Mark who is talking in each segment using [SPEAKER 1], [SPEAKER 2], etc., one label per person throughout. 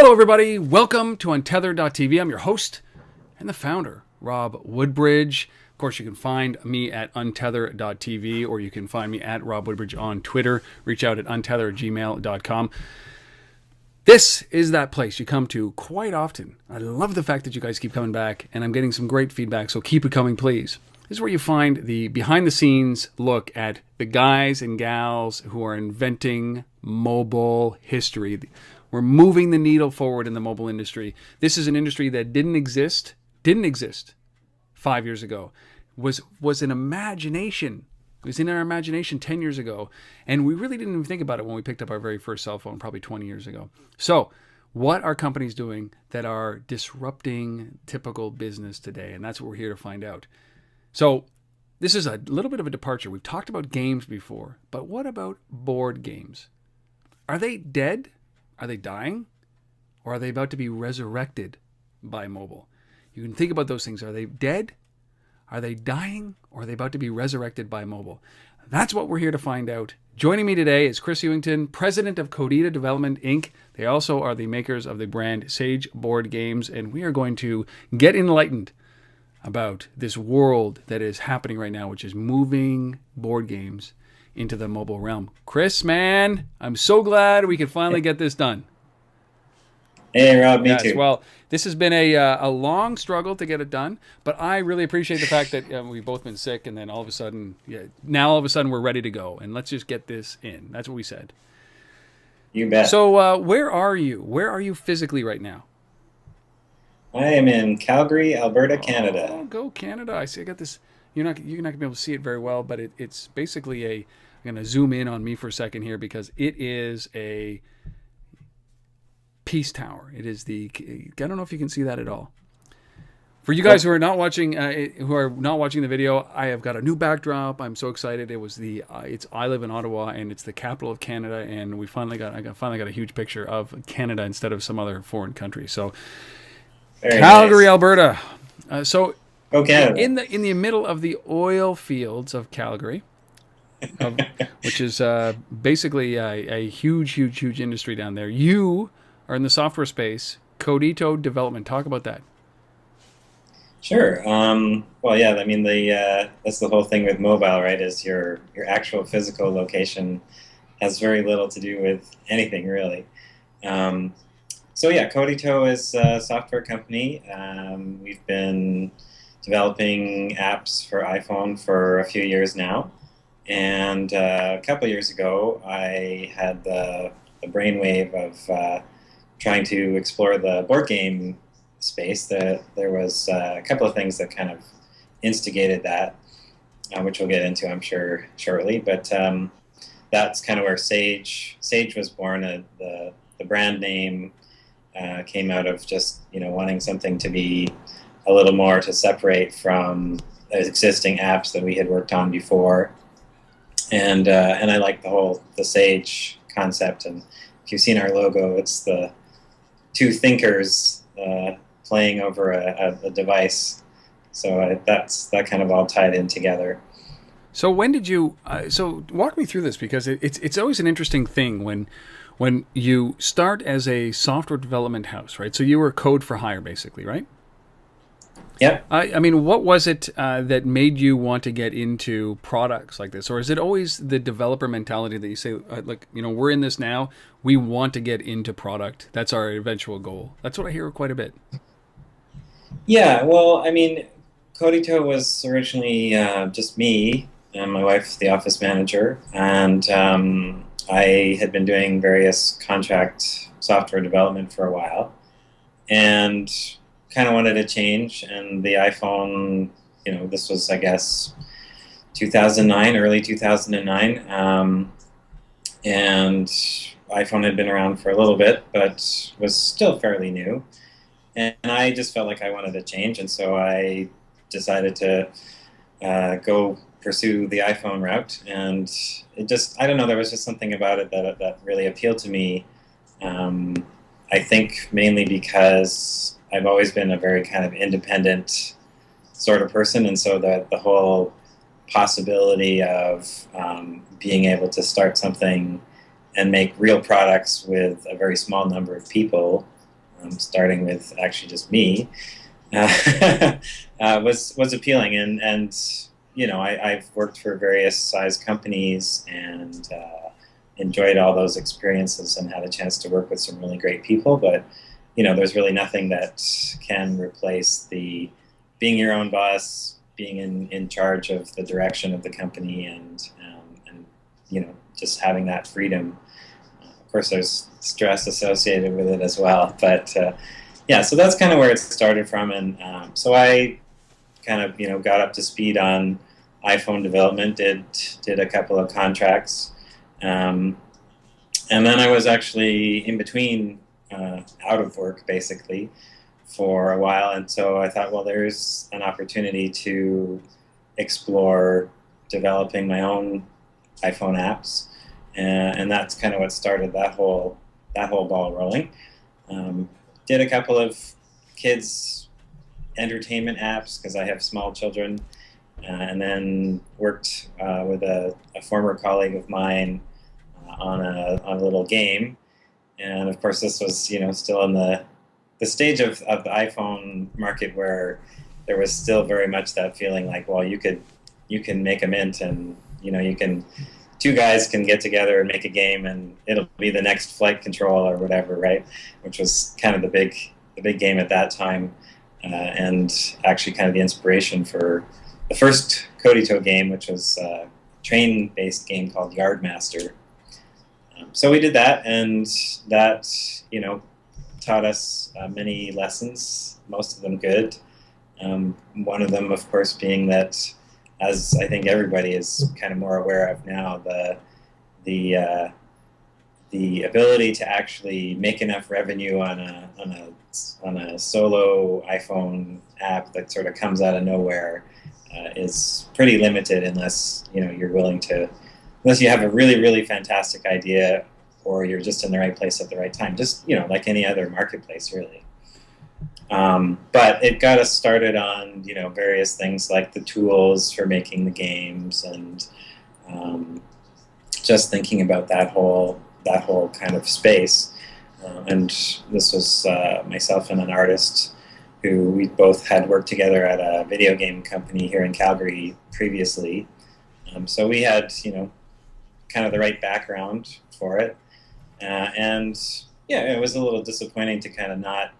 [SPEAKER 1] Hello, everybody. Welcome to Untethered.tv. I'm your host and the founder, Rob Woodbridge. Of course, you can find me at Untethered.tv, or you can find me at Rob Woodbridge on Twitter. Reach out at untethered@gmail.com. This is that place you come to quite often. I love the fact that you guys keep coming back, and I'm getting some great feedback, so keep it coming, please. This is where you find the behind-the-scenes look at the guys and gals who are inventing mobile history. We're moving the needle forward in the mobile industry. This is an industry that didn't exist 5 years ago. Was an imagination. It was in our imagination 10 years ago, and we really didn't even think about it when we picked up our very first cell phone probably 20 years ago. So what are companies doing that are disrupting typical business today? And that's what we're here to find out. So this is a little bit of a departure. We've talked about games before, but what about board games? Are they dead? Are they dying? Or are they about to be resurrected by mobile? You can think about those things. Are they dead? Are they dying? Or are they about to be resurrected by mobile? That's what we're here to find out. Joining me today is Chris Ewington, president of Codita Development, Inc. They also are the makers of the brand Sage Board Games, and we are going to get enlightened about this world that is happening right now, which is moving board games into the mobile realm. Chris, man, I'm so glad we could finally get this done.
[SPEAKER 2] Hey, Rob, me too.
[SPEAKER 1] Well, this has been a long struggle to get it done, but I really appreciate the fact that we've both been sick, and then all of a sudden, we're ready to go, and let's just get this in. That's what we said.
[SPEAKER 2] You bet.
[SPEAKER 1] So where are you? Where are you physically right now?
[SPEAKER 2] I am in Calgary, Alberta, Canada.
[SPEAKER 1] Oh, go Canada. I see. I got this. You're not going to be able to see it very well, but it's basically I'm going to zoom in on me for a second here because it is a peace tower. It is I don't know if you can see that at all. For you guys who are not watching the video, I have got a new backdrop. I'm so excited. I live in Ottawa, and it's the capital of Canada, and I finally got a huge picture of Canada instead of some other foreign country. So
[SPEAKER 2] Very
[SPEAKER 1] Calgary,
[SPEAKER 2] nice.
[SPEAKER 1] Alberta.
[SPEAKER 2] Go Canada.
[SPEAKER 1] In the middle of the oil fields of Calgary, which is basically a huge industry down there. You are in the software space, Codita Development. Talk about that.
[SPEAKER 2] Sure. Well, yeah. I mean, that's the whole thing with mobile, right? Is your actual physical location has very little to do with anything, really. So yeah, Codita is a software company. We've been developing apps for iPhone for a few years now, and a couple of years ago, I had the brainwave of trying to explore the board game space. There was a couple of things that kind of instigated that, which we'll get into, I'm sure, shortly. But that's kind of where Sage was born. The brand name came out of just wanting something to be a little more to separate from existing apps that we had worked on before, and I like the Sage concept. And if you've seen our logo, it's the two thinkers playing over a device. So that kind of all tied in together.
[SPEAKER 1] So when did you? So walk me through this, because it's always an interesting thing when you start as a software development house, right? So you were code for hire, basically, right?
[SPEAKER 2] Yep.
[SPEAKER 1] I mean, what was it that made you want to get into products like this? Or is it always the developer mentality that you say, we're in this now, we want to get into product. That's our eventual goal. That's what I hear quite a bit.
[SPEAKER 2] Yeah, well, I mean, Codita was originally just me and my wife, the office manager, and I had been doing various contract software development for a while, and kind of wanted a change. And the iPhone, this was, I guess, 2009, early 2009, and iPhone had been around for a little bit, but was still fairly new. And I just felt like I wanted a change, and so I decided to go pursue the iPhone route. And it just, I don't know, there was just something about it that really appealed to me. I think mainly because I've always been a very kind of independent sort of person, and so the whole possibility of being able to start something and make real products with a very small number of people starting with actually just me, was appealing. And I've worked for various size companies and enjoyed all those experiences and had a chance to work with some really great people. But there's really nothing that can replace the being your own boss, being in charge of the direction of the company, and just having that freedom. Of course, there's stress associated with it as well, but so that's kind of where it started from. And so I kind of got up to speed on iPhone development, did a couple of contracts, and then I was actually in between, out of work basically for a while, and so I thought, well, there's an opportunity to explore developing my own iPhone apps, and that's kind of what started that whole ball rolling. Did a couple of kids entertainment apps because I have small children, and then worked with a former colleague of mine on a little game. And of course, this was still in the stage of the iPhone market where there was still very much that feeling like, well, you can make a mint, and two guys can get together and make a game, and it'll be the next flight control or whatever, right? Which was kind of the big game at that time, and actually kind of the inspiration for the first Codito game, which was a train-based game called Yardmaster. So we did that, and that taught us many lessons, most of them good. One of them, of course, being that, as I think everybody is kind of more aware of now, the ability to actually make enough revenue on a solo iPhone app that sort of comes out of nowhere is pretty limited unless you're willing to, unless you have a really, really fantastic idea, or you're just in the right place at the right time. Just like any other marketplace, really. But it got us started on various things like the tools for making the games, and just thinking about that whole kind of space. And this was myself and an artist who we both had worked together at a video game company here in Calgary previously. So we had kind of the right background for it, and it was a little disappointing to kind of not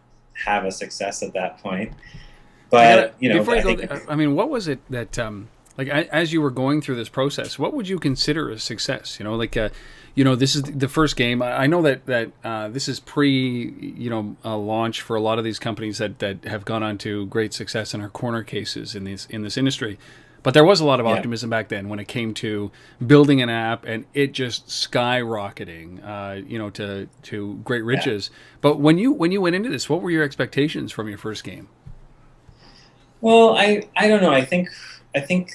[SPEAKER 2] have a success at that point. But
[SPEAKER 1] before you go, I mean, what was it that as you were going through this process, what would you consider a success? This is the first game. I know that this is launch for a lot of these companies that have gone on to great success and are corner cases in this industry. But there was a lot of optimism back then when it came to building an app and it just skyrocketing, to great riches. Yeah. But when you went into this, what were your expectations from your first game?
[SPEAKER 2] Well, I don't know. I think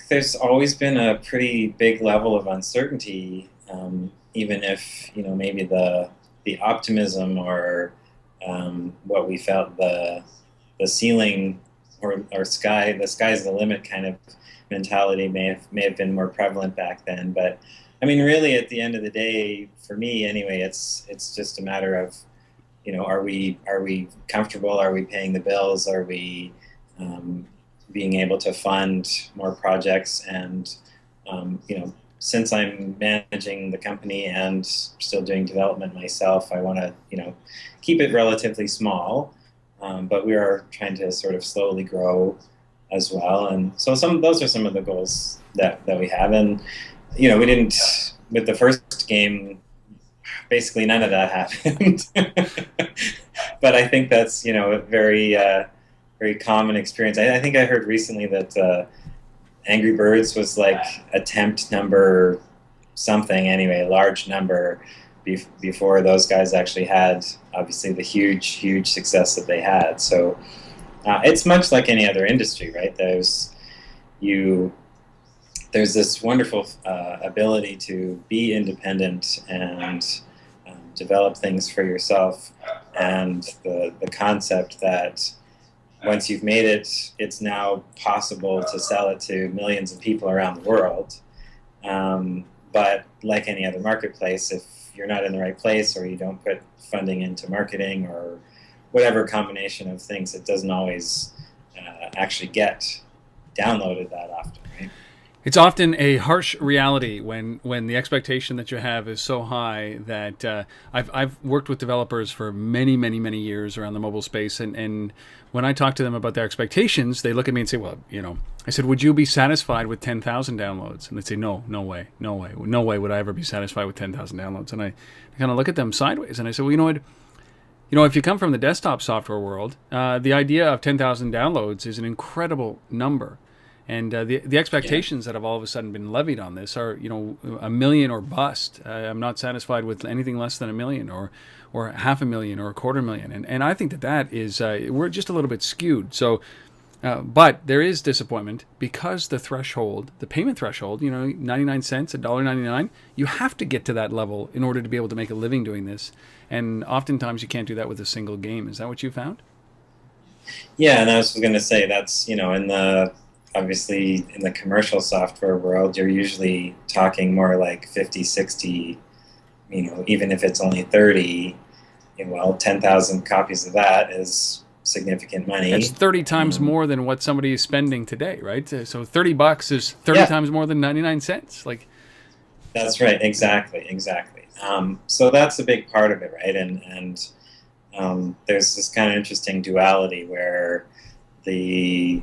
[SPEAKER 2] there's always been a pretty big level of uncertainty, even if maybe the optimism or what we felt the ceiling or the sky's the limit kind of mentality may have been more prevalent back then. But I mean, really, at the end of the day, for me anyway, it's just a matter of are we comfortable? Are we paying the bills? Are we being able to fund more projects? And since I'm managing the company and still doing development myself, I want to keep it relatively small, but we are trying to sort of slowly grow as well. And so those are some of the goals that we have. And we didn't, with the first game, basically none of that happened. But I think that's a very very common experience. I think I heard recently that Angry Birds was like attempt number something anyway, large number, before those guys actually had obviously the huge success that they had. So it's much like any other industry, right? There's this wonderful ability to be independent and develop things for yourself, and the concept that once you've made it, it's now possible to sell it to millions of people around the world. But like any other marketplace, if you're not in the right place, or you don't put funding into marketing or whatever combination of things, it doesn't always actually get downloaded that often, right?
[SPEAKER 1] It's often a harsh reality when the expectation that you have is so high that I've worked with developers for many years around the mobile space, and when I talk to them about their expectations, they look at me and say, well, I said, would you be satisfied with 10,000 downloads? And they'd say, no way would I ever be satisfied with 10,000 downloads. And I kind of look at them sideways, and I said, well, you know what? If you come from the desktop software world, the idea of 10,000 downloads is an incredible number. And the expectations that have all of a sudden been levied on this are, 1 million or bust. I'm not satisfied with anything less than 1 million or 500,000 or 250,000. And I think that is, we're just a little bit skewed. So, but there is disappointment because the payment threshold, 99 cents, $1.99, you have to get to that level in order to be able to make a living doing this. And oftentimes you can't do that with a single game. Is that what you found?
[SPEAKER 2] Yeah, and I was going to say that's, obviously in the commercial software world, you're usually talking more like 50, 60, even if it's only 30, 10,000 copies of that is significant money.
[SPEAKER 1] It's 30 times more than what somebody is spending today, right? So $30 is 30 times more than 99 cents.
[SPEAKER 2] That's right. Exactly. So that's a big part of it, right? And there's this kind of interesting duality where the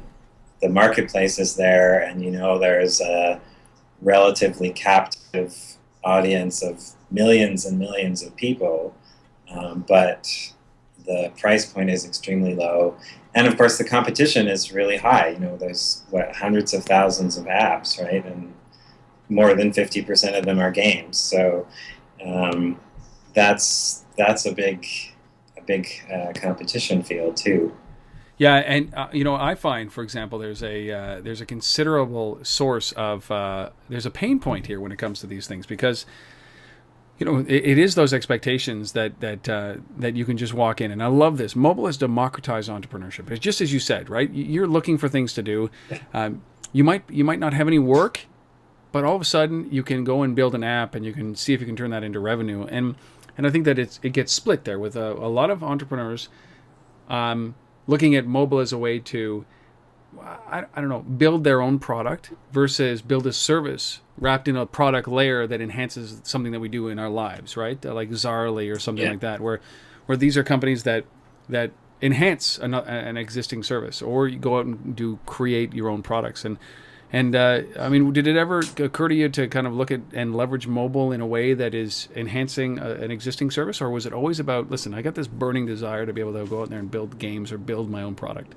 [SPEAKER 2] marketplace is there, and there's a relatively captive audience of millions and millions of people, but the price point is extremely low, and of course the competition is really high. There's hundreds of thousands of apps, right, and more than 50% of them are games. So that's a big competition field too.
[SPEAKER 1] Yeah, and I find, for example, there's a considerable source of there's a pain point here when it comes to these things, because it is those expectations that you can just walk in. And I love this. Mobile has democratized entrepreneurship. It's just as you said, right? You're looking for things to do. You might not have any work, but all of a sudden you can go and build an app, and you can see if you can turn that into revenue. And I think that it gets split there with a lot of entrepreneurs. Looking at mobile as a way to, I don't know, build their own product versus build a service wrapped in a product layer that enhances something that we do in our lives, right? Like Zarly or something like that, where these are companies that enhance an existing service, or you go out and create your own products. And I mean, did it ever occur to you to kind of look at and leverage mobile in a way that is enhancing an existing service? Or was it always about, listen, I got this burning desire to be able to go out there and build games or build my own product?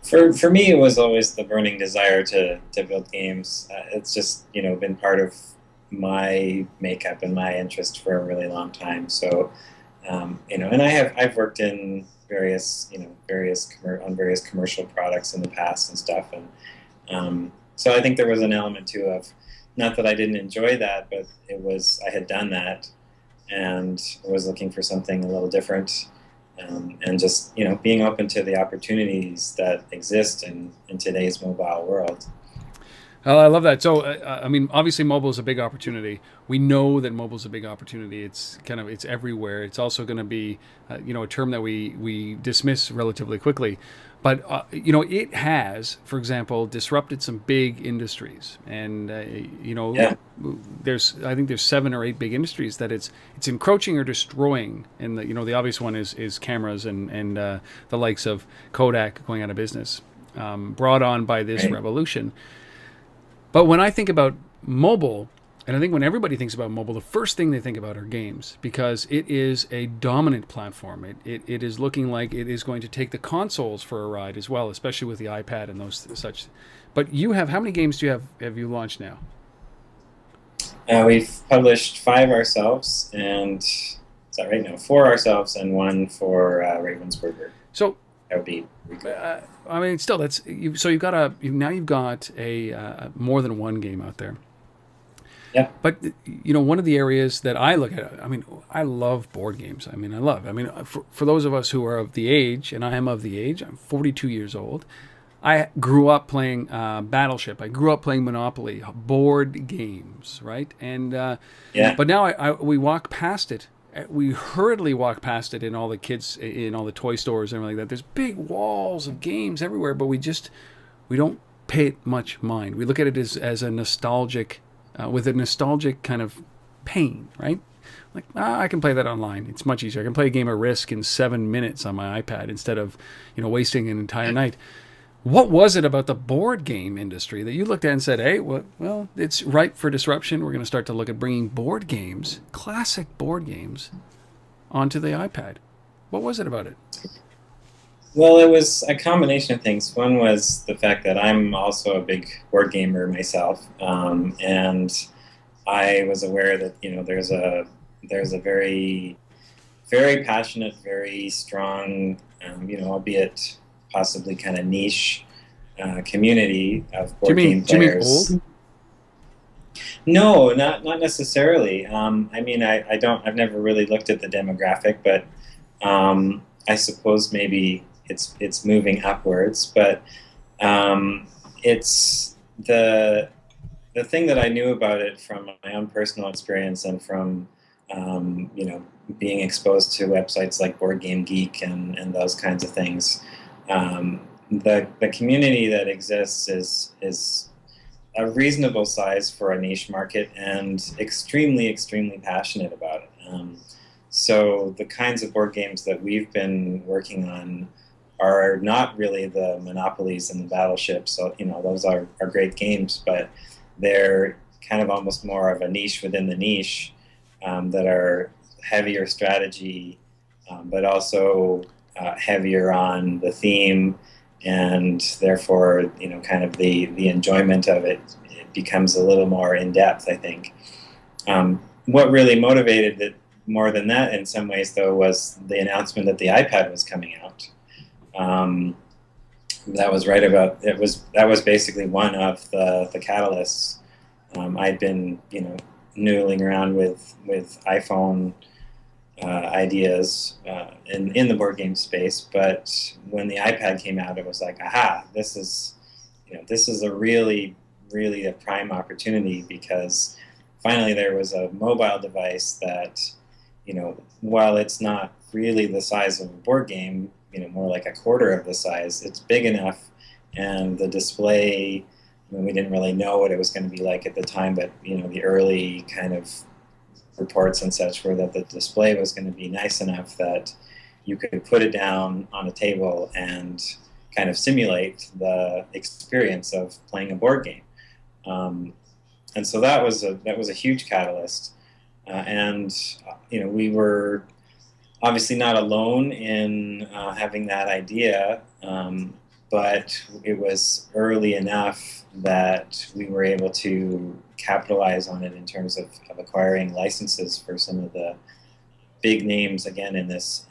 [SPEAKER 2] For me, it was always the burning desire to build games. It's just, been part of my makeup and my interest for a really long time. So, and I've worked in various commercial products in the past and stuff. And so I think there was an element too of, not that I didn't enjoy that, but I had done that and was looking for something a little different, and just, being open to the opportunities that exist in today's mobile world.
[SPEAKER 1] Well, I love that. So, I mean, obviously mobile is a big opportunity. We know that mobile is a big opportunity. It's everywhere. It's also going to be, a term that we dismiss relatively quickly. But, it has, for example, disrupted some big industries. And, I think there's 7 or 8 big industries that it's encroaching or destroying. And, the obvious one is cameras and the likes of Kodak going out of business, brought on by this revolution. But when I think about mobile, and I think when everybody thinks about mobile, the first thing they think about are games, because it is a dominant platform. It is looking like it is going to take the consoles for a ride as well, especially with the iPad and those such. But how many games have you launched now?
[SPEAKER 2] We've published 5 ourselves, and is that right? No, 4 ourselves and 1 for Ravensburger.
[SPEAKER 1] So
[SPEAKER 2] that would be.
[SPEAKER 1] I mean, still, you've got a more than one game out there.
[SPEAKER 2] Yeah.
[SPEAKER 1] But one of the areas that I look at, I mean, I love board games. For those of us who are of the age, and I am of the age, I'm 42 years old. I grew up playing Battleship. I grew up playing Monopoly, board games, right? And but now we walk past it we hurriedly walk past it in all the kids, in all the toy stores and everything like that. There's big walls of games everywhere, but we don't pay it much mind. We look at it as a nostalgic, with a nostalgic kind of pain, right? Like, I can play that online. It's much easier. I can play a game of Risk in 7 minutes on my iPad instead of, wasting an entire night. What was it about the board game industry that you looked at and said, hey, well, it's ripe for disruption. We're going to start to look at bringing board games, classic board games, onto the iPad? What was it about it?
[SPEAKER 2] Well, it was a combination of things. One was the fact that I'm also a big board gamer myself, and I was aware that there's a very, very passionate, very strong, albeit possibly kind of niche community of board game players.
[SPEAKER 1] Do you mean old?
[SPEAKER 2] No, not necessarily. I've never really looked at the demographic, but I suppose maybe it's moving upwards. But it's the thing that I knew about it from my own personal experience and from being exposed to websites like Board Game Geek and those kinds of things. The community that exists is a reasonable size for a niche market and extremely, extremely passionate about it. So the kinds of board games that we've been working on are not really the Monopolies and the Battleships. So, those are great games, but they're kind of almost more of a niche within the niche, that are heavier strategy, but also heavier on the theme, and therefore, kind of the enjoyment of it becomes a little more in depth, I think. What really motivated it more than that in some ways, though, was the announcement that the iPad was coming out. That was right about it. That was basically one of the catalysts. I'd been noodling around with iPhone ideas in the board game space, but when the iPad came out, it was like, aha! This is a really a prime opportunity, because finally there was a mobile device that, while it's not really the size of a board game, more like a quarter of the size, it's big enough, and the display, we didn't really know what it was going to be like at the time, but the early kind of reports and such were that the display was going to be nice enough that you could put it down on a table and kind of simulate the experience of playing a board game. And so that was a huge catalyst. And we were obviously not alone in having that idea, but it was early enough that we were able to capitalize on it in terms of acquiring licenses for some of the big names, again, in this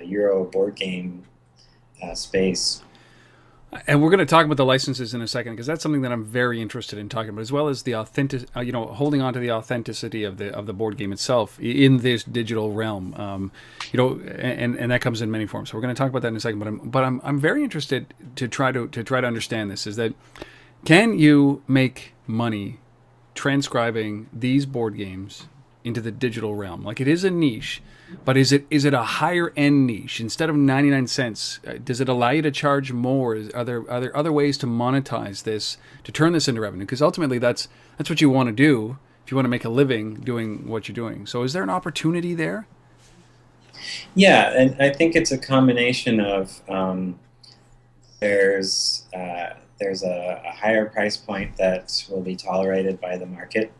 [SPEAKER 2] Euro board game space.
[SPEAKER 1] And we're going to talk about the licenses in a second, because that's something that I'm very interested in talking about, as well as the holding on to the authenticity of the board game itself in this digital realm. And that comes in many forms. So we're going to talk about that in a second. But I'm very interested to try to understand this. Is that, can you make money transcribing these board games into the digital realm? Like, it is a niche, but is it a higher end niche? Instead of 99 cents, does it allow you to charge more? Are there other ways to monetize this, to turn this into revenue? Because ultimately that's what you want to do if you want to make a living doing what you're doing. So is there an opportunity there?
[SPEAKER 2] Yeah, and I think it's a combination of there's a higher price point that will be tolerated by the market,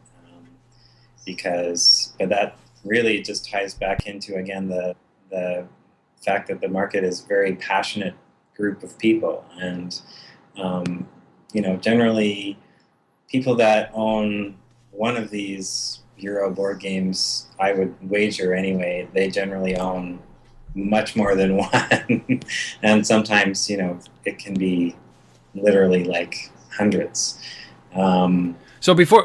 [SPEAKER 2] but that really just ties back into, again, the fact that the market is a very passionate group of people, and generally people that own one of these Euro board games, I would wager anyway, they generally own much more than one, and sometimes it can be literally like hundreds.
[SPEAKER 1] So before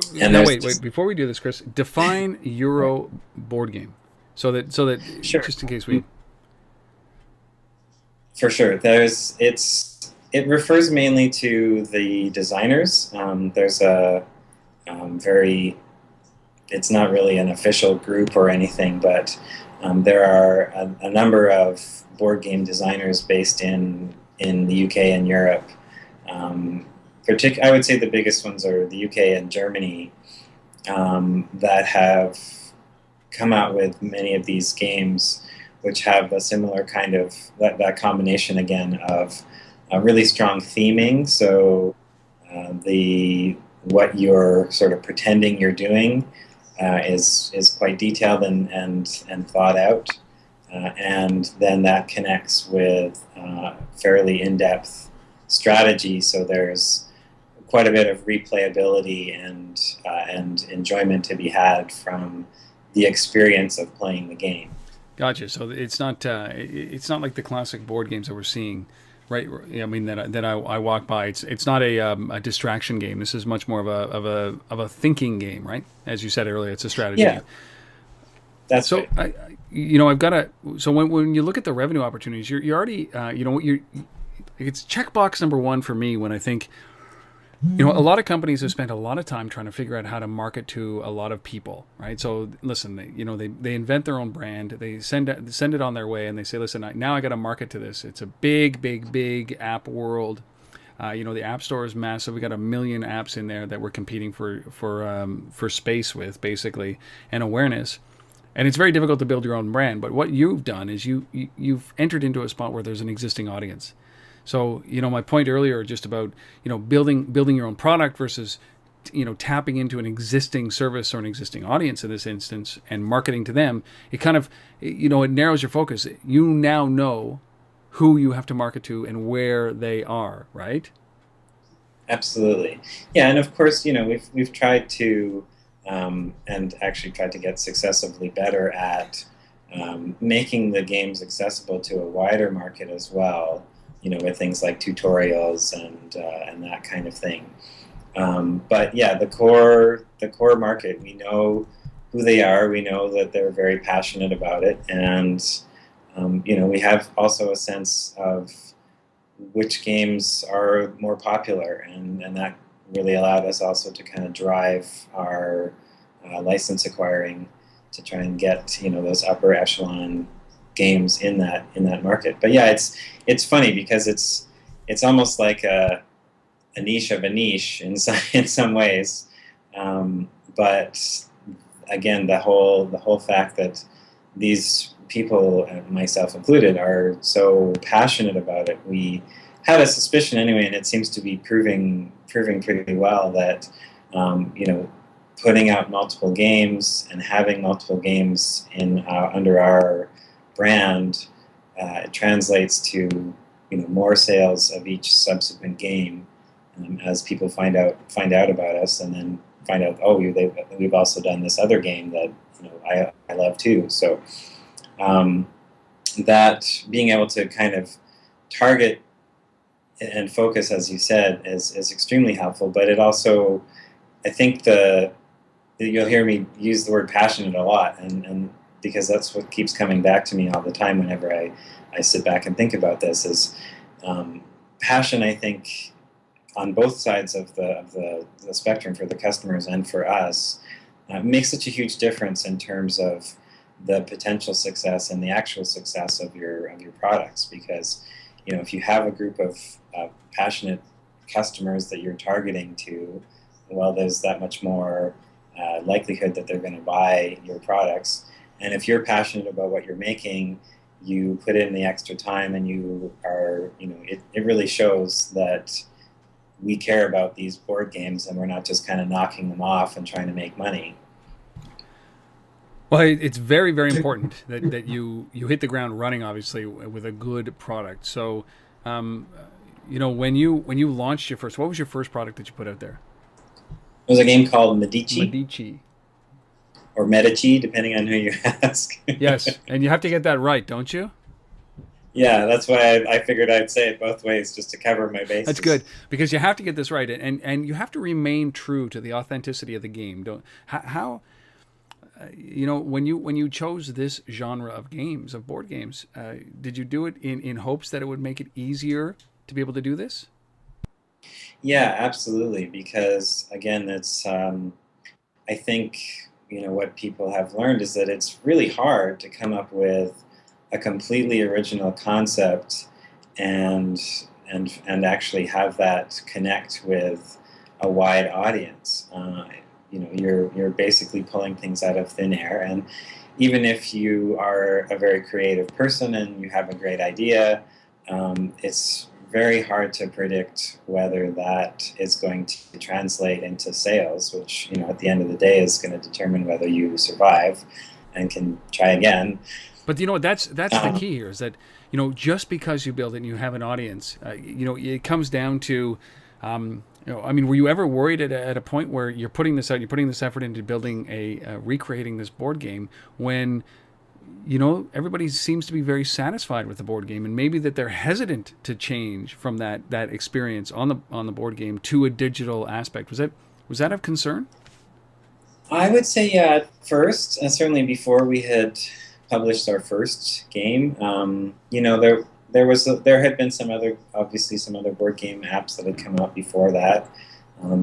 [SPEAKER 1] we do this, Chris, define Euro board game, so that
[SPEAKER 2] sure.
[SPEAKER 1] Just in case we.
[SPEAKER 2] For sure, it refers mainly to the designers. There's a it's not really an official group or anything, but There are a number of board game designers based in the UK and Europe. Um, I would say the biggest ones are the UK and Germany, that have come out with many of these games, which have a similar kind of that combination again of really strong theming. So the what you're sort of pretending you're doing is quite detailed and thought out, and then that connects with fairly in-depth strategy. So there's quite a bit of replayability and enjoyment to be had from the experience of playing the game.
[SPEAKER 1] Gotcha. So it's not like the classic board games that we're seeing, right? I mean that I walk by. It's not a distraction game. This is much more of a thinking game, right? As you said earlier, it's a strategy
[SPEAKER 2] Yeah,
[SPEAKER 1] game.
[SPEAKER 2] that's
[SPEAKER 1] So
[SPEAKER 2] right.
[SPEAKER 1] I've got to. So when you look at the revenue opportunities, you're already it's checkbox number one for me when I think. A lot of companies have spent a lot of time trying to figure out how to market to a lot of people, right? So listen, they invent their own brand, they send it on their way, and they say, listen, now I got to market to this. It's a big, big, big app world. The app store is massive. We got a million apps in there that we're competing for space with, basically, and awareness. And it's very difficult to build your own brand. But what you've done is you've entered into a spot where there's an existing audience. So, my point earlier just about, building your own product versus, tapping into an existing service or an existing audience in this instance and marketing to them, it kind of, it narrows your focus. You now know who you have to market to and where they are, right?
[SPEAKER 2] Absolutely. Yeah, and of course, we've tried to and actually tried to get successively better at making the games accessible to a wider market as well. With things like tutorials and that kind of thing. But yeah, the core market, we know who they are. We know that they're very passionate about it, and we have also a sense of which games are more popular, and that really allowed us also to kind of drive our license acquiring to try and get those upper echelon games in that market. But yeah, it's funny because it's almost like a niche of a niche in some ways. But again, the whole fact that these people, myself included, are so passionate about it, we had a suspicion anyway, and it seems to be proving pretty well that putting out multiple games and having multiple games in under our brand, it translates to more sales of each subsequent game, as people find out about us, and then find out, oh, we've also done this other game that I love too. So um, that being able to kind of target and focus, as you said, is extremely helpful. But it also, I think you'll hear me use the word passionate a lot, and because that's what keeps coming back to me all the time whenever I sit back and think about this is passion. I think on both sides of the spectrum, for the customers and for us, makes such a huge difference in terms of the potential success and the actual success of your products. Because if you have a group of passionate customers that you're targeting to, well, there's that much more likelihood that they're going to buy your products. And if you're passionate about what you're making, you put in the extra time, and you are, it really shows that we care about these board games, and we're not just kind of knocking them off and trying to make money.
[SPEAKER 1] Well, it's very, very important that you hit the ground running, obviously, with a good product. So, um, when you launched your first, what was your first product that you put out there?
[SPEAKER 2] It was a game called Medici,
[SPEAKER 1] Medici.
[SPEAKER 2] or Medici, depending on who you ask.
[SPEAKER 1] Yes, and you have to get that right, don't you?
[SPEAKER 2] Yeah, that's why I figured I'd say it both ways just to cover my
[SPEAKER 1] That's
[SPEAKER 2] bases.
[SPEAKER 1] good because you have to get this right, and you have to remain true to the authenticity of the game. Don't how when you chose this genre of games, of board games, did you do it in hopes that it would make it easier to be able to do this?
[SPEAKER 2] Yeah, absolutely. Because again, it's I think what people have learned is that it's really hard to come up with a completely original concept and actually have that connect with a wide audience. You're basically pulling things out of thin air, and even if you are a very creative person and you have a great idea, it's very hard to predict whether that is going to translate into sales, which, at the end of the day is going to determine whether you survive and can try again.
[SPEAKER 1] But that's the key here, is that, just because you build it and you have an audience, it comes down to, were you ever worried at a point where you're putting this out, you're putting this effort into building recreating this board game when, everybody seems to be very satisfied with the board game, and maybe that they're hesitant to change from that experience on the board game to a digital aspect? Was that of concern?
[SPEAKER 2] I would say, yeah, at first, and certainly before we had published our first game, there had been some other board game apps that had come out before that,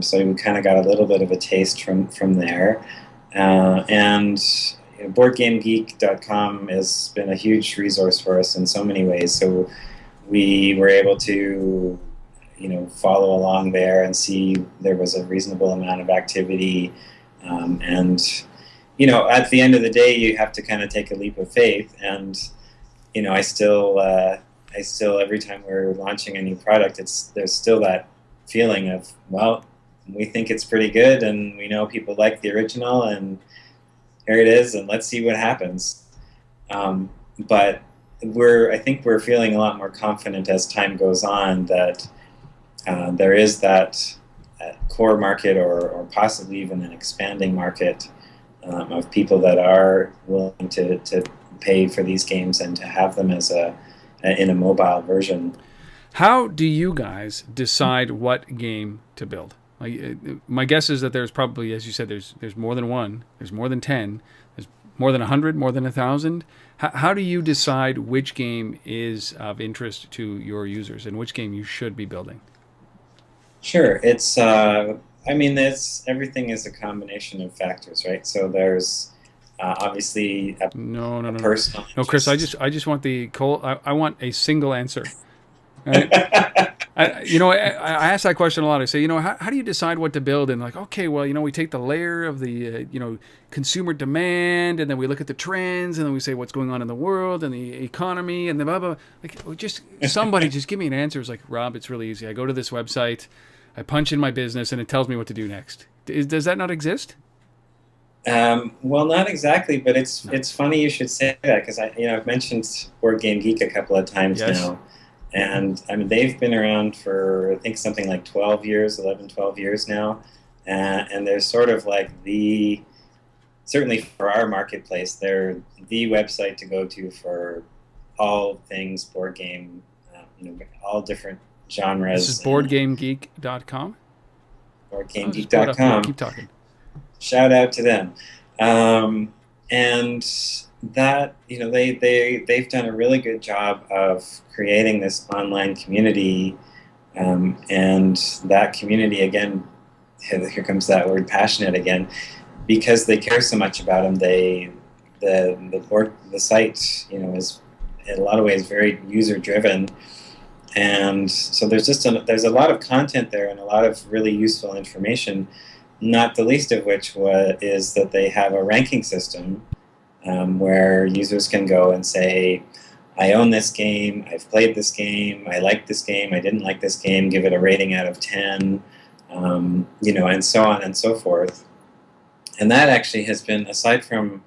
[SPEAKER 2] so we kind of got a little bit of a taste from there, and BoardGameGeek.com has been a huge resource for us in so many ways. So we were able to, follow along there and see there was a reasonable amount of activity. And at the end of the day, you have to kind of take a leap of faith. And, I still every time we're launching a new product, there's still that feeling of, well, we think it's pretty good, and we know people like the original, and here it is, and let's see what happens. But I think we're feeling a lot more confident as time goes on that there is that core market, or possibly even an expanding market of people that are willing to pay for these games and to have them in a mobile version.
[SPEAKER 1] How do you guys decide what game to build? My guess is that there's probably, as you said, there's more than one, there's more than 10, there's more than 100, more than 1,000. How do you decide which game is of interest to your users and which game you should be building?
[SPEAKER 2] Sure, it's everything is a combination of factors, right? So there's obviously a personal interest.
[SPEAKER 1] No, Chris, I just want I want a single answer. Right? I ask that question a lot. I say, how do you decide what to build? And okay, well, we take the layer of the, consumer demand, and then we look at the trends, and then we say what's going on in the world and the economy and the blah, blah. Somebody just give me an answer. It's like, Rob, it's really easy. I go to this website, I punch in my business, and it tells me what to do next. Does that not exist?
[SPEAKER 2] Well, not exactly, but it's funny you should say that, because I've mentioned Board Game Geek a couple of times now. And they've been around for, I think, something like 12 years now. And they're sort of like certainly for our marketplace, they're the website to go to for all things board game, all different genres.
[SPEAKER 1] This is BoardGameGeek.com?
[SPEAKER 2] BoardGameGeek.com.
[SPEAKER 1] Keep talking.
[SPEAKER 2] Shout out to them. And that, they've done a really good job of creating this online community, and that community, again, here comes that word passionate again, because they care so much about them. The site, is in a lot of ways very user driven, and so there's there's a lot of content there and a lot of really useful information. Not the least of which is that they have a ranking system. Where users can go and say, I own this game, I've played this game, I like this game, I didn't like this game, give it a rating out of 10, and so on and so forth. And that actually has been, aside from,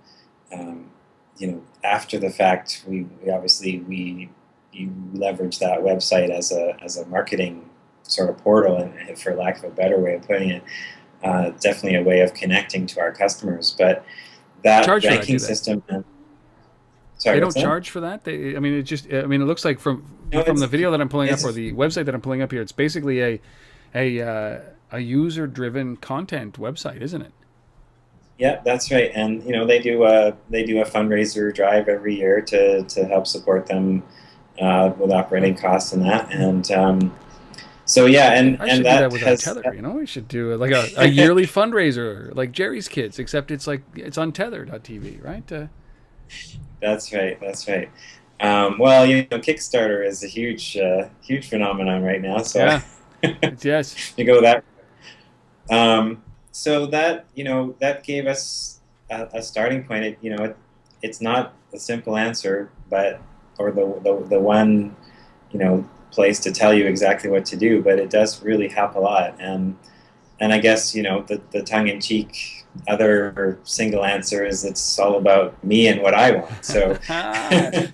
[SPEAKER 2] after the fact, we leverage that website as a marketing sort of portal, and for lack of a better way of putting it, definitely a way of connecting to our customers. But that ranking system. Sorry,
[SPEAKER 1] they don't charge for that. It looks like from the video that I'm pulling up, or the website that I'm pulling up here, it's basically a user-driven content website, isn't it?
[SPEAKER 2] Yeah, that's right. And they do a fundraiser drive every year to help support them with operating costs and that. And So yeah,
[SPEAKER 1] I
[SPEAKER 2] and
[SPEAKER 1] should do that
[SPEAKER 2] that
[SPEAKER 1] with
[SPEAKER 2] has
[SPEAKER 1] Untether. We should do like a yearly fundraiser, like Jerry's Kids, except it's like it's untether.tv, right?
[SPEAKER 2] that's right, that's right. Well, Kickstarter is a huge phenomenon right now. So
[SPEAKER 1] Yeah, it's yes.
[SPEAKER 2] you go that. So that that gave us a starting point. It's not a simple answer, but or the one place to tell you exactly what to do, but it does really help a lot. And I guess the tongue in cheek other single answer is it's all about me and what I want. So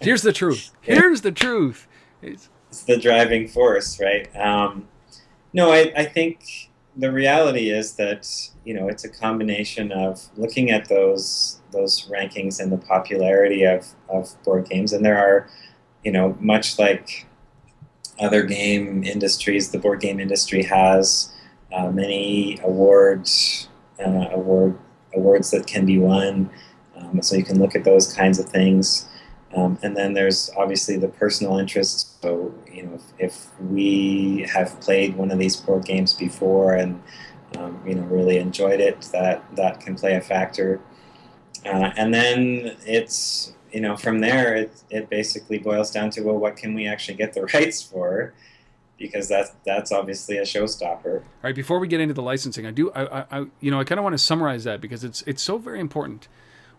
[SPEAKER 1] Here's the truth.
[SPEAKER 2] yeah,
[SPEAKER 1] Here's the truth. It's,
[SPEAKER 2] it's the driving force, right? No, I think the reality is that it's a combination of looking at those rankings and the popularity of board games, and there are much like other game industries, the board game industry has many awards that can be won. So you can look at those kinds of things. And then there's obviously the personal interest. So, if we have played one of these board games before and, really enjoyed it, that can play a factor. And then it's, from there, it basically boils down to, well, what can we actually get the rights for? Because that's obviously a showstopper.
[SPEAKER 1] all right. Before we get into the licensing, I kind of want to summarize that because it's so very important.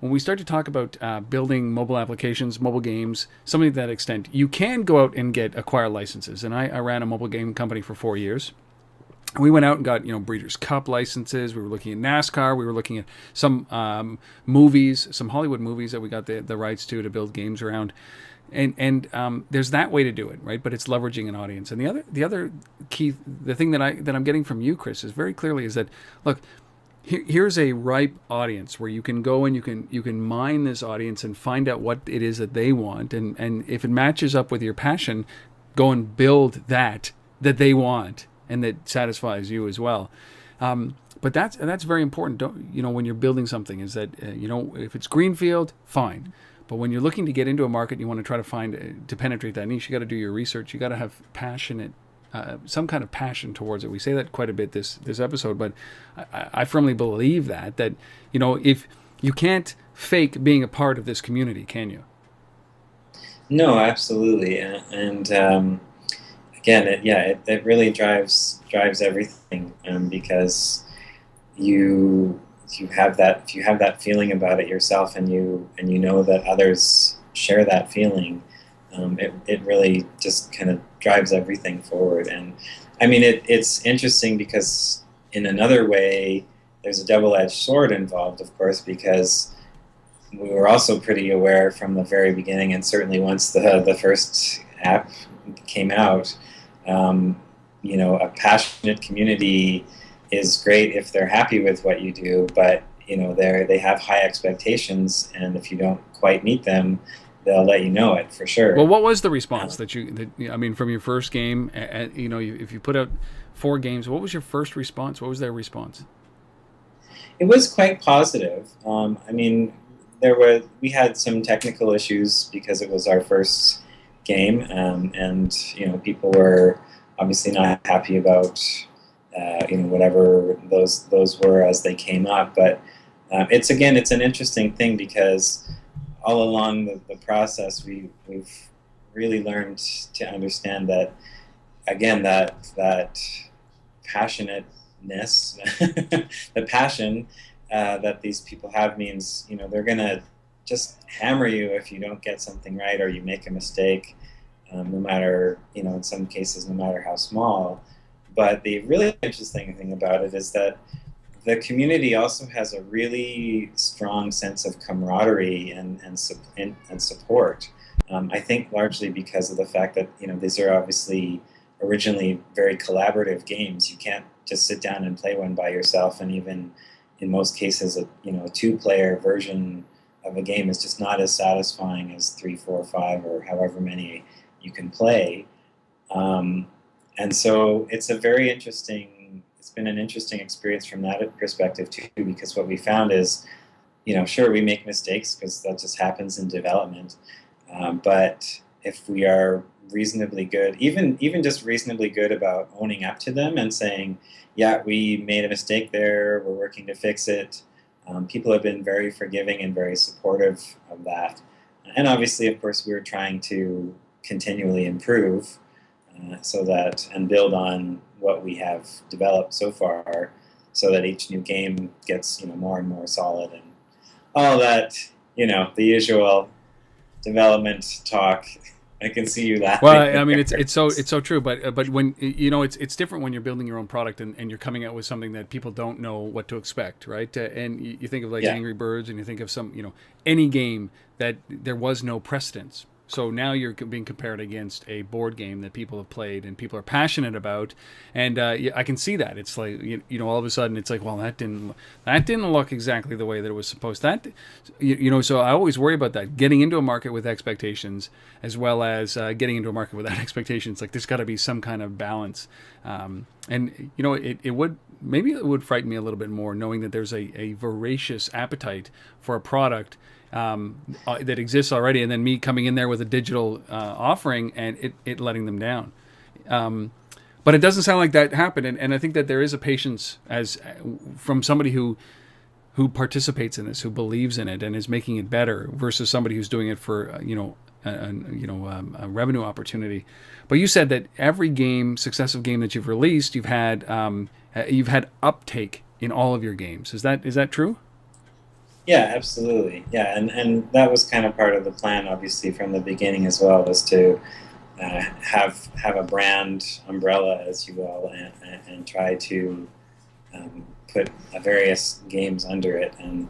[SPEAKER 1] When we start to talk about building mobile applications, mobile games, something to that extent, you can go out and acquire licenses. And I ran a mobile game company for 4 years. We went out and got Breeders' Cup licenses. We were looking at NASCAR. We were looking at some movies, some Hollywood movies that we got the rights to build games around. And there's that way to do it, right? But it's leveraging an audience. And the other key, the thing that I'm getting from you, Chris, is very clearly is that look. Here's a ripe audience where you can go and you can mine this audience and find out what it is that they want, and if it matches up with your passion, go and build that they want and that satisfies you as well. But that's very important. When you're building something, is that if it's greenfield, fine. But when you're looking to get into a market, you want to try to find to penetrate that niche. You got to do your research. You got to have some kind of passion towards it. We say that quite a bit this episode, but I firmly believe that if you can't fake being a part of this community, can you?
[SPEAKER 2] No, absolutely, and again, it really drives everything, because you have that if you have that feeling about it yourself, and you know that others share that feeling. It really just kind of drives everything forward. And I mean, it's interesting because in another way, there's a double-edged sword involved, of course, because we were also pretty aware from the very beginning, and certainly once the first app came out, a passionate community is great if they're happy with what you do, but they have high expectations, and if you don't quite meet them, they'll let you know it for sure.
[SPEAKER 1] Well, what was the response from your first game? If you put out 4 games, what was your first response? What was their response?
[SPEAKER 2] It was quite positive. We had some technical issues because it was our first game, and people were obviously not happy about whatever those were as they came up. But it's an interesting thing because all along the process, we've really learned to understand that, again, that passionateness, the passion that these people have means, they're going to just hammer you if you don't get something right or you make a mistake, no matter, in some cases, no matter how small. But the really interesting thing about it is that the community also has a really strong sense of camaraderie and support. I think largely because of the fact that these are obviously originally very collaborative games. You can't just sit down and play one by yourself, and even in most cases, a 2-player version of a game is just not as satisfying as 3, 4, 5, or however many you can play. And so it's been an interesting experience from that perspective too, because what we found is, sure, we make mistakes because that just happens in development. But if we are reasonably good, even just reasonably good about owning up to them and saying, yeah, we made a mistake there, we're working to fix it. People have been very forgiving and very supportive of that. And obviously, of course, we're trying to continually improve so that and build on what we have developed so far, so that each new game gets more and more solid and all that, the usual development talk. I can see you laughing.
[SPEAKER 1] Well, I mean, it's so true. But when it's different when you're building your own product and you're coming out with something that people don't know what to expect, right? And you think of like Angry Birds, and you think of some any game that there was no precedence. So now you're being compared against a board game that people have played and people are passionate about, and I can see that. It's like all of a sudden it's like, well, that didn't look exactly the way that it was supposed to. So I always worry about that, getting into a market with expectations as well as getting into a market without expectations. Like there's got to be some kind of balance, and it would frighten me a little bit more knowing that there's a voracious appetite for a product that exists already, and then me coming in there with a digital offering and it letting them down. But it doesn't sound like that happened, and I think that there is a patience from somebody who participates in this, who believes in it and is making it better, versus somebody who's doing it for a revenue opportunity. But you said that every successive game that you've released, you've had uptake in all of your games. Is that true?
[SPEAKER 2] Yeah, absolutely. Yeah, and that was kind of part of the plan, obviously, from the beginning as well, was to have a brand umbrella, as you will, and try to put various games under it and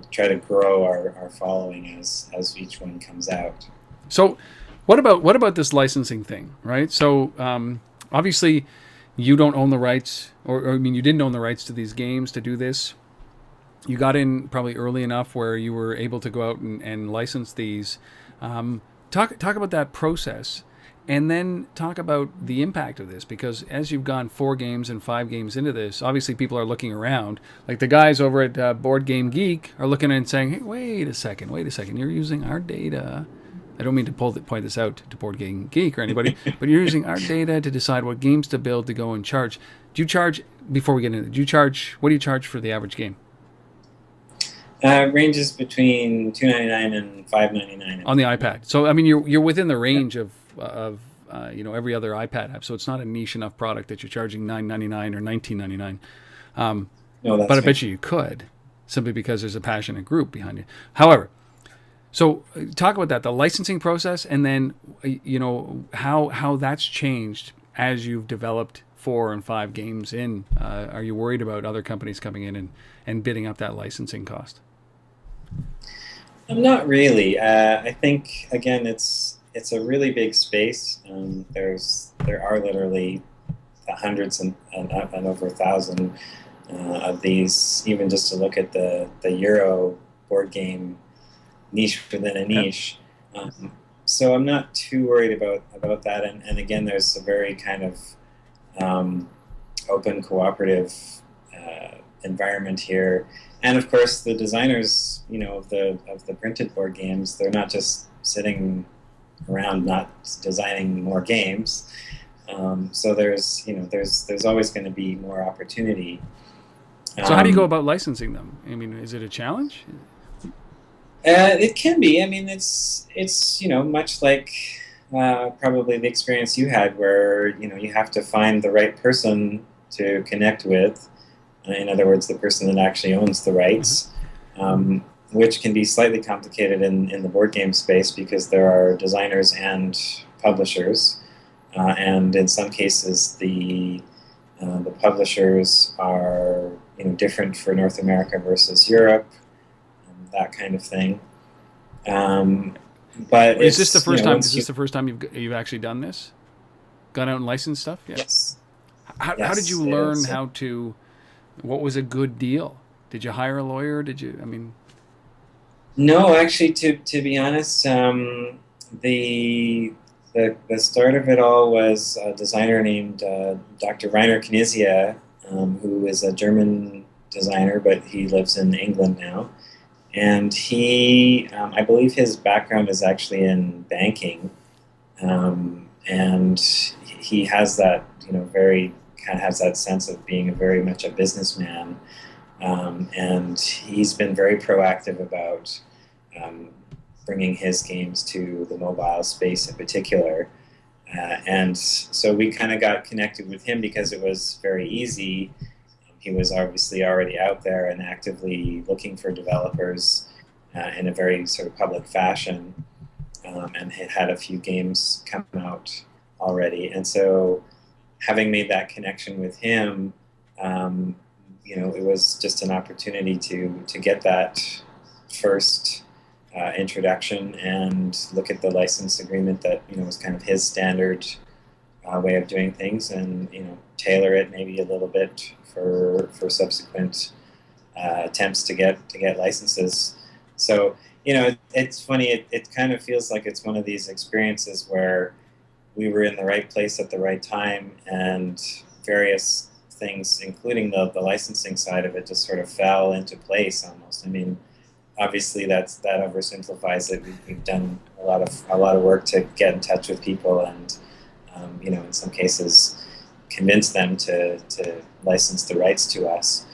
[SPEAKER 2] try to grow our following as each one comes out.
[SPEAKER 1] So, what about this licensing thing, right? So, obviously, you don't own the rights, or I mean, you didn't own the rights to these games to do this. You got in probably early enough where you were able to go out and license these. Talk about that process, and then talk about the impact of this, because as you've gone 4 games and 5 games into this, obviously people are looking around. Like the guys over at Board Game Geek are looking and saying, hey, wait a second, you're using our data. I don't mean to point this out to Board Game Geek or anybody, but you're using our data to decide what games to build, to go and charge. Do you charge, before we get into it, what do you charge for the average game?
[SPEAKER 2] Ranges between $2.99 and $5.99
[SPEAKER 1] on the iPad. So I mean, you're within the range of every other iPad app. So it's not a niche enough product that you're charging $9.99 or $19.99.
[SPEAKER 2] No, that's
[SPEAKER 1] but I bet you could, simply because there's a passionate group behind it. However, so talk about that, the licensing process, and then how that's changed as you've developed 4 and 5 games in. Are you worried about other companies coming in and bidding up that licensing cost?
[SPEAKER 2] Not really. I think, again, it's a really big space. There are literally hundreds and over 1,000 of these, even just to look at the Euro board game niche within a niche. Yep. So I'm not too worried about that. And again, there's a very kind of open, cooperative environment here. And of course, the designers, of the printed board games, they're not just sitting around not designing more games. So there's always going to be more opportunity.
[SPEAKER 1] So how do you go about licensing them? I mean, is it a challenge?
[SPEAKER 2] It can be. I mean, it's much like probably the experience you had, where you have to find the right person to connect with. In other words, the person that actually owns the rights, which can be slightly complicated in the board game space, because there are designers and publishers, and in some cases the publishers are different for North America versus Europe, that kind of thing. But
[SPEAKER 1] is this the first time? Is this the first time you've actually done this? Gone out and licensed stuff? Yeah.
[SPEAKER 2] Yes.
[SPEAKER 1] How did you learn how to? What was a good deal? Did you hire a lawyer?
[SPEAKER 2] No, actually, to be honest, the start of it all was a designer named Dr. Rainer Knizia, who is a German designer, but he lives in England now. And he, I believe his background is actually in banking. and he has that, very kind of has that sense of being very much a businessman, and he's been very proactive about um, bringing his games to the mobile space in particular. And so we kind of got connected with him because it was very easy. He was obviously already out there and actively looking for developers in a very sort of public fashion, and had a few games come out already. And so, having made that connection with him, it was just an opportunity to get that first introduction and look at the license agreement that was kind of his standard way of doing things, and tailor it maybe a little bit for subsequent attempts to get licenses. So it's funny. It kind of feels like it's one of these experiences where we were in the right place at the right time, and various things, including the licensing side of it, just sort of fell into place almost. I mean, obviously that oversimplifies it. We've done a lot of work to get in touch with people, and in some cases convince them to license the rights to us.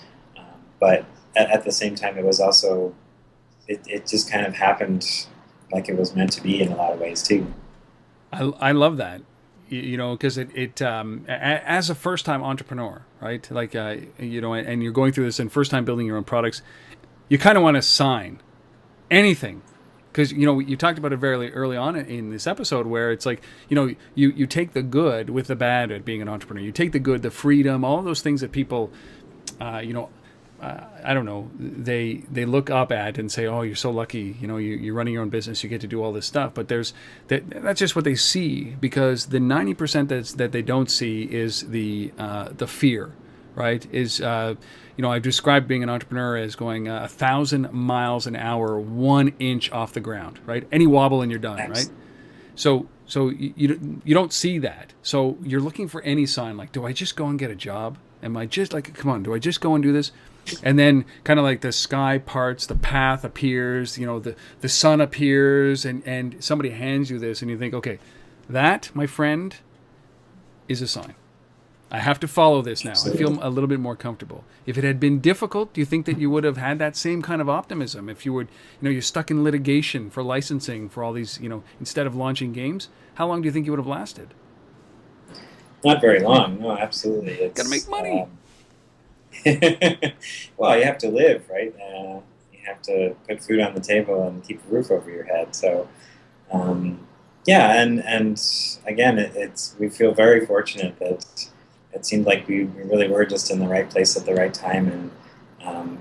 [SPEAKER 2] But at the same time, it was also it just kind of happened like it was meant to be in a lot of ways too.
[SPEAKER 1] I love that, because as a first time entrepreneur, right? Like, and you're going through this and first time building your own products, you kind of want to sign anything. Because, you talked about it very early on in this episode where it's like, you take the good with the bad at being an entrepreneur. You take the good, the freedom, all those things that people, I don't know, they look up at and say, oh, you're so lucky, you're running your own business, you get to do all this stuff. But that's just what they see, because the 90% that they don't see is the fear, right? I've described being an entrepreneur as going 1,000 miles an hour, 1 inch off the ground, right? Any wobble and you're done, right? So you don't see that. So you're looking for any sign, like, do I just go and get a job? Am I just like, come on, do I just go and do this? And then kind of like the sky parts, the path appears, the sun appears, and somebody hands you this, and you think, okay, that, my friend, is a sign. I have to follow this now. I feel a little bit more comfortable. If it had been difficult, do you think that you would have had that same kind of optimism? If you would, you're stuck in litigation for licensing for all these, instead of launching games, how long do you think you would have lasted?
[SPEAKER 2] Not very long. No, absolutely. It's
[SPEAKER 1] got to make money.
[SPEAKER 2] Well, you have to live, right? You have to put food on the table and keep a roof over your head. So, and again, we feel very fortunate that it seemed like we really were just in the right place at the right time. And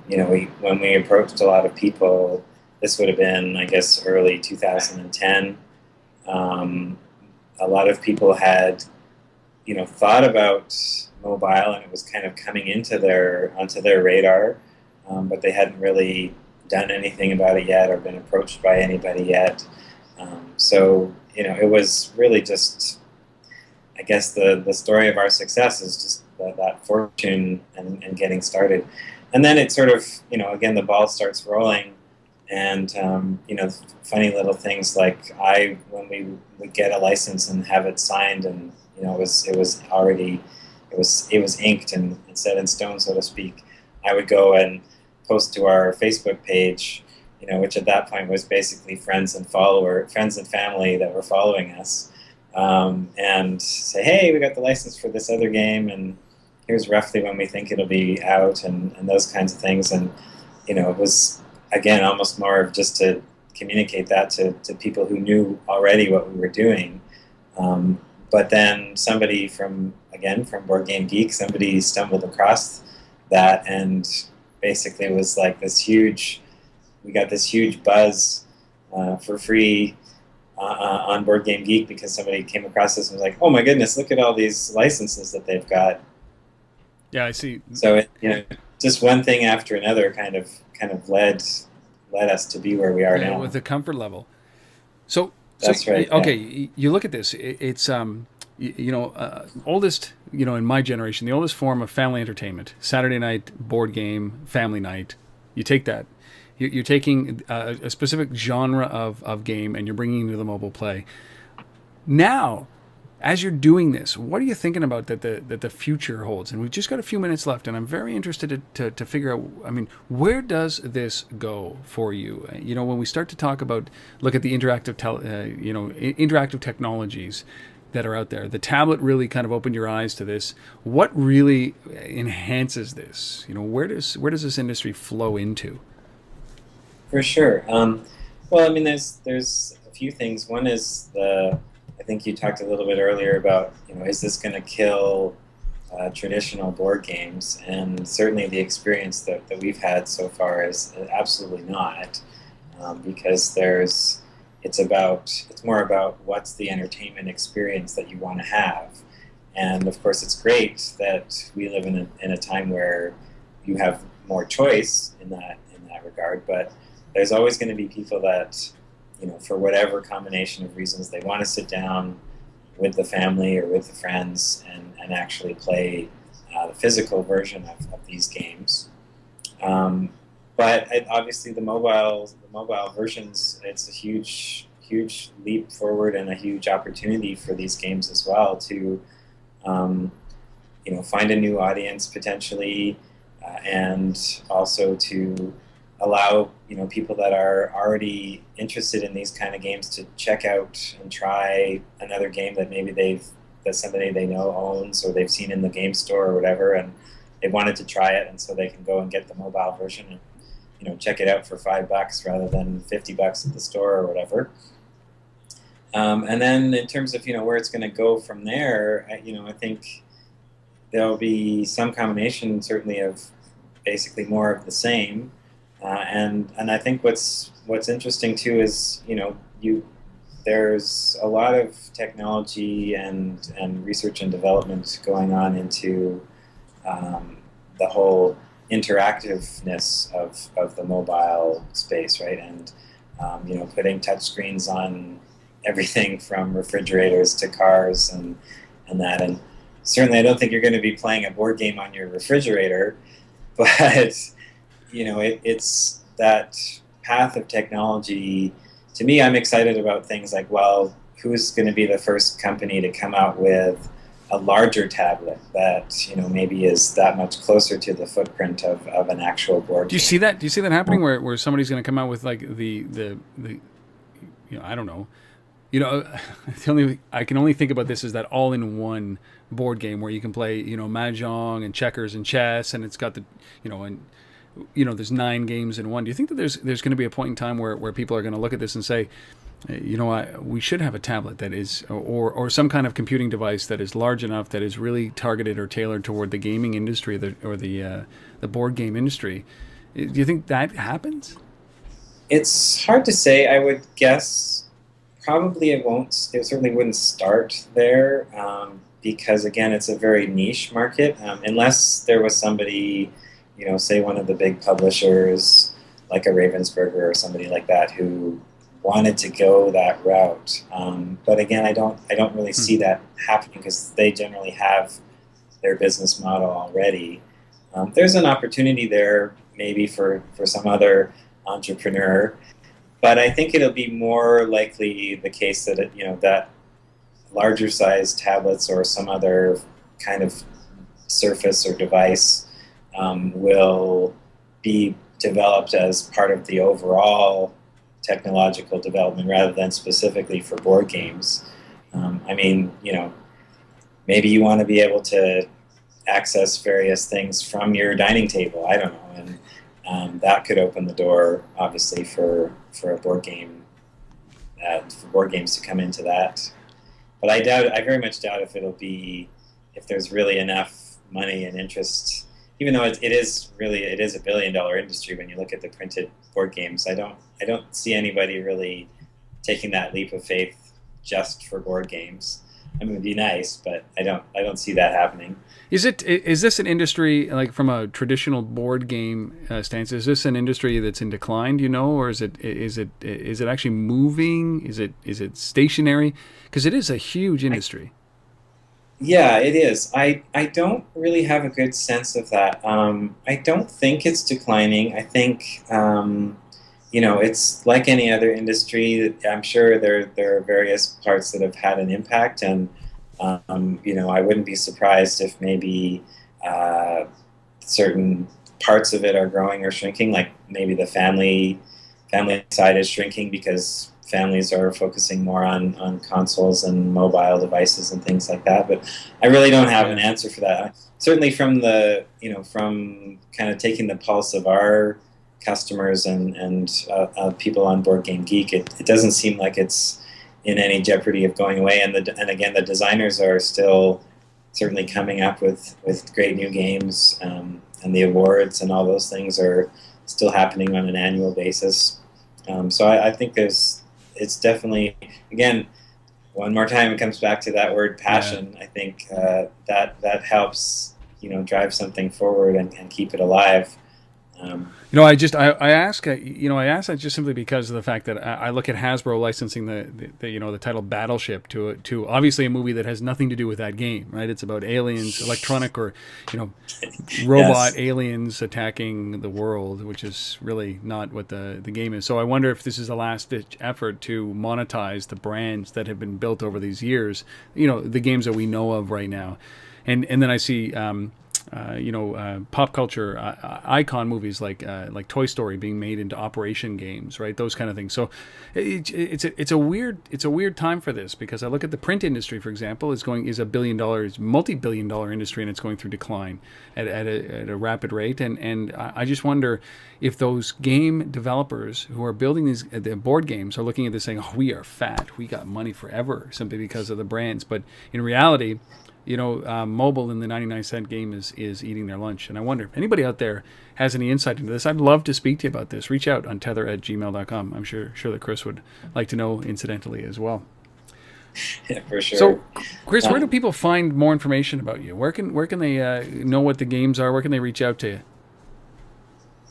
[SPEAKER 2] when we approached a lot of people, this would have been, I guess, early 2010. A lot of people had thought about mobile, and it was kind of coming onto their radar, but they hadn't really done anything about it yet or been approached by anybody yet. So it was really just, I guess, the story of our success is just that fortune and getting started. And then it sort of, again, the ball starts rolling, and funny little things like when we would get a license and have it signed, and it was already inked and set in stone, so to speak, I would go and post to our Facebook page, which at that point was basically friends and family that were following us, and say, hey, we got the license for this other game, and here's roughly when we think it'll be out, and those kinds of things. And it was, again, almost more of just to communicate that to people who knew already what we were doing. But then somebody from Board Game Geek, somebody stumbled across that, and basically was like we got this huge buzz for free on Board Game Geek, because somebody came across this and was like, oh my goodness, look at all these licenses that they've got.
[SPEAKER 1] Yeah, I see.
[SPEAKER 2] So just one thing after another kind of led us to be where we are now.
[SPEAKER 1] With the comfort level. So
[SPEAKER 2] that's right.
[SPEAKER 1] Okay,
[SPEAKER 2] yeah.
[SPEAKER 1] You look at this. It's oldest, in my generation, the oldest form of family entertainment. Saturday night board game, family night. You take that. You're taking a specific genre of game, and you're bringing it to the mobile play. Now, as you're doing this, what are you thinking about that the future holds? And we've just got a few minutes left, and I'm very interested to figure out. I mean, where does this go for you? You know, when we start to talk about look at the interactive technologies that are out there, the tablet really kind of opened your eyes to this. What really enhances this? You know, where does this industry flow into?
[SPEAKER 2] For sure. Well, I mean, there's a few things. One is I think you talked a little bit earlier about, is this going to kill traditional board games? And certainly the experience that we've had so far is absolutely not, because it's more about what's the entertainment experience that you want to have. And of course, it's great that we live in a time where you have more choice in that regard, but there's always going to be people that, for whatever combination of reasons, they want to sit down with the family or with the friends and actually play the physical version of these games. But obviously the mobile versions, it's a huge leap forward and a huge opportunity for these games as well to find a new audience potentially, and also to allow people that are already interested in these kind of games to check out and try another game that maybe that somebody they know owns or they've seen in the game store or whatever, and they wanted to try it, and so they can go and get the mobile version and check it out for $5 rather than $50 at the store or whatever. And then in terms of where it's going to go from there, I think there'll be some combination certainly of basically more of the same. And I think what's interesting too is there's a lot of technology and research and development going on into the whole interactiveness of the mobile space, right? And putting touchscreens on everything from refrigerators to cars and that. And certainly, I don't think you're going to be playing a board game on your refrigerator, but it's that path of technology. To me, I'm excited about things like, well, who's going to be the first company to come out with a larger tablet that maybe is that much closer to the footprint of an actual board game.
[SPEAKER 1] Do you see that happening where somebody's going to come out with like the I don't know. I can only think about this as that all-in-one board game where you can play mahjong and checkers and chess, and it's got the there's 9 games in one. Do you think that there's going to be a point in time where people are going to look at this and say, we should have a tablet that is, or some kind of computing device that is large enough that is really targeted or tailored toward the gaming industry or the board game industry? Do you think that happens?
[SPEAKER 2] It's hard to say. I would guess probably it won't. It certainly wouldn't start there, because again, it's a very niche market. Unless there was somebody, say one of the big publishers like a Ravensburger or somebody like that who wanted to go that route. But again, I don't really see that happening because they generally have their business model already. There's an opportunity there maybe for some other entrepreneur, but I think it'll be more likely the case that that larger size tablets or some other kind of surface or device will be developed as part of the overall technological development rather than specifically for board games. Maybe you want to be able to access various things from your dining table. I don't know, and that could open the door, obviously, for a board game, for board games to come into that. But I very much doubt if there's really enough money and interest. Even though it is a billion-dollar industry when you look at the printed board games, I don't see anybody really taking that leap of faith just for board games. I mean, it'd be nice, but I don't see that happening.
[SPEAKER 1] Is this an industry, like from a traditional board game stance? Is this an industry that's in decline? Or is it actually moving? Is it stationary? Because it is a huge industry.
[SPEAKER 2] Yeah, it is. I don't really have a good sense of that. I don't think it's declining. I think, it's like any other industry. I'm sure there are various parts that have had an impact, and I wouldn't be surprised if maybe certain parts of it are growing or shrinking, like maybe the family side is shrinking because families are focusing more on consoles and mobile devices and things like that. But I really don't have an answer for that. Certainly from from kind of taking the pulse of our customers and people on Board Game Geek, it doesn't seem like it's in any jeopardy of going away. And again, the designers are still certainly coming up with great new games, and the awards and all those things are still happening on an annual basis. So I think it's definitely, again, one more time, it comes back to that word passion. I think that helps drive something forward and keep it alive.
[SPEAKER 1] I ask that just simply because of the fact that I look at Hasbro licensing the title Battleship to obviously a movie that has nothing to do with that game, right? It's about aliens, electronic or robot aliens attacking the world, which is really not what the game is. So I wonder if this is a last ditch effort to monetize the brands that have been built over these years, the games that we know of right now, and then I see. Pop culture icon movies like Toy Story being made into operation games, right? Those kind of things. So it's a weird time for this, because I look at the print industry, for example, is $1 billion, multi-billion-dollar industry, and it's going through decline at a rapid rate. And I just wonder if those game developers who are building these board games are looking at this saying, "Oh, we are fat, we got money forever," simply because of the brands. But in reality, mobile in the 99-cent game is eating their lunch. And I wonder if anybody out there has any insight into this. I'd love to speak to you about this. Reach out on tether@gmail.com. I'm sure that Chris would like to know incidentally as well.
[SPEAKER 2] Yeah, for sure.
[SPEAKER 1] So, Chris, where do people find more information about you? Where can they know what the games are? Where can they reach out to you?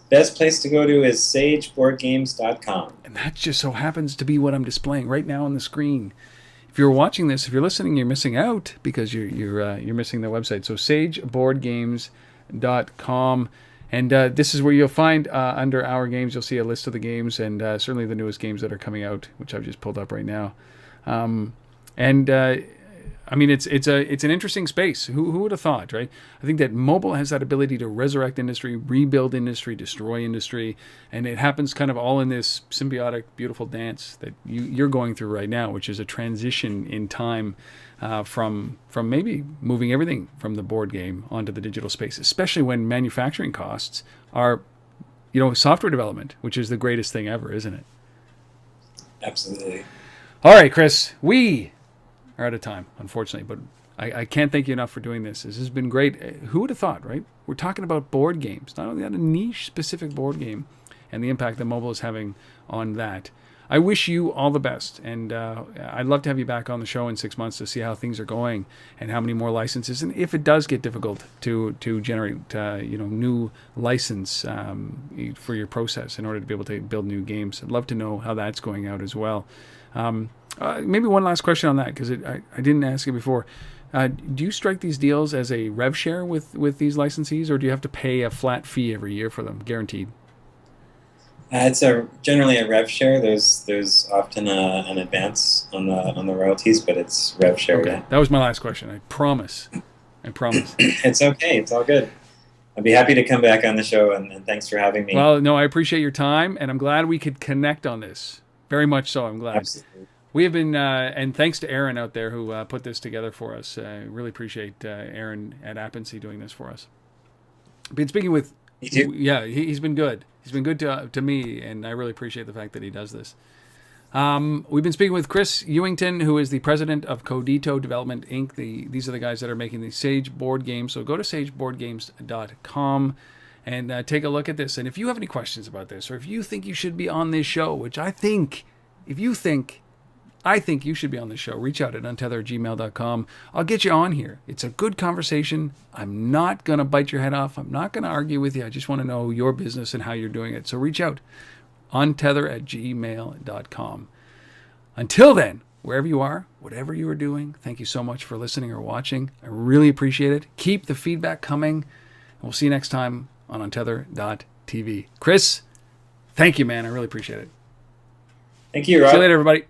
[SPEAKER 2] Best place to go to is sageboardgames.com.
[SPEAKER 1] And that just so happens to be what I'm displaying right now on the screen. If you're watching this, if you're listening, you're missing out because you're missing the website. So sageboardgames.com, and this is where you'll find under our games, you'll see a list of the games and certainly the newest games that are coming out, which I've just pulled up right now. It's an interesting space. Who would have thought, right? I think that mobile has that ability to resurrect industry, rebuild industry, destroy industry, and it happens kind of all in this symbiotic, beautiful dance that you're going through right now, which is a transition in time from maybe moving everything from the board game onto the digital space, especially when manufacturing costs are, software development, which is the greatest thing ever, isn't it?
[SPEAKER 2] Absolutely.
[SPEAKER 1] All right, Chris, we are out of time, unfortunately, but I can't thank you enough for doing this. This has been great. Who would have thought, right? We're talking about board games, not only on a niche specific board game and the impact that mobile is having on that. I wish you all the best, and I'd love to have you back on the show in 6 months to see how things are going and how many more licenses, and if it does get difficult to generate new license for your process in order to be able to build new games. I'd love to know how that's going out as well. Maybe one last question on that, because I didn't ask it before. Do you strike these deals as a rev share with these licensees, or do you have to pay a flat fee every year for them, guaranteed?
[SPEAKER 2] It's generally a rev share. There's often an advance on the royalties, but it's rev share.
[SPEAKER 1] Okay.
[SPEAKER 2] Yeah.
[SPEAKER 1] That was my last question. I promise.
[SPEAKER 2] It's okay. It's all good. I'd be happy to come back on the show, and thanks for having me.
[SPEAKER 1] Well, no, I appreciate your time, and I'm glad we could connect on this. Very much so. I'm glad.
[SPEAKER 2] Absolutely.
[SPEAKER 1] We have been, and thanks to Aaron out there who put this together for us. Really appreciate Aaron at Appensy doing this for us. Been speaking with,
[SPEAKER 2] You too?
[SPEAKER 1] Yeah, he's been good. He's been good to me, and I really appreciate the fact that he does this. We've been speaking with Chris Ewington, who is the president of Codito Development, Inc. These are the guys that are making the Sage board games. So go to sageboardgames.com and take a look at this. And if you have any questions about this, or if you think you should be on this show, which I think you should be on this show, reach out at untether@gmail.com. I'll get you on here. It's a good conversation. I'm not going to bite your head off. I'm not going to argue with you. I just want to know your business and how you're doing it. So reach out, untether@gmail.com. Until then, wherever you are, whatever you are doing, thank you so much for listening or watching. I really appreciate it. Keep the feedback coming. We'll see you next time on untether.tv. Chris, thank you, man. I really appreciate it.
[SPEAKER 2] Thank you, Rob.
[SPEAKER 1] See you later, everybody.